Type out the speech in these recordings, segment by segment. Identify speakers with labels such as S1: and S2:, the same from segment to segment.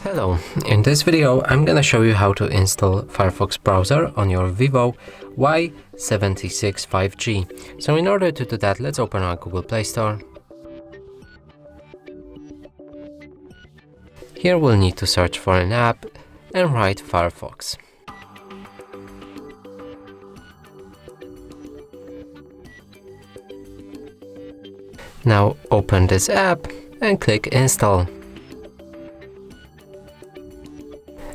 S1: Hello, in this video I'm gonna show you how to install Firefox browser on your Vivo Y76 5G. So in order to do that, let's open our Google Play Store. Here we'll need to search for an app and write Firefox. Now open this app and click install.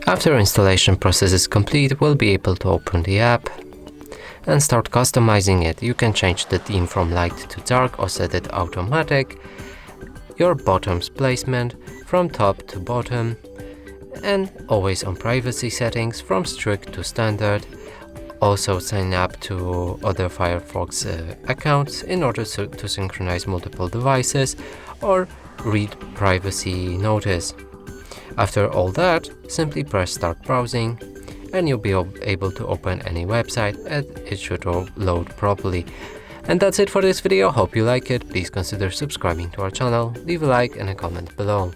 S1: After installation process is complete, we'll be able to open the app and start customizing it. You can change the theme from light to dark or set it automatic, your bottoms placement from top to bottom, and always on privacy settings from strict to standard. Also sign up to other Firefox accounts in order to synchronize multiple devices or read privacy notice. After all that, simply press start browsing and you'll be able to open any website and it should load properly. And that's it for this video. Hope you like it. Please consider subscribing to our channel, leave a like and a comment below.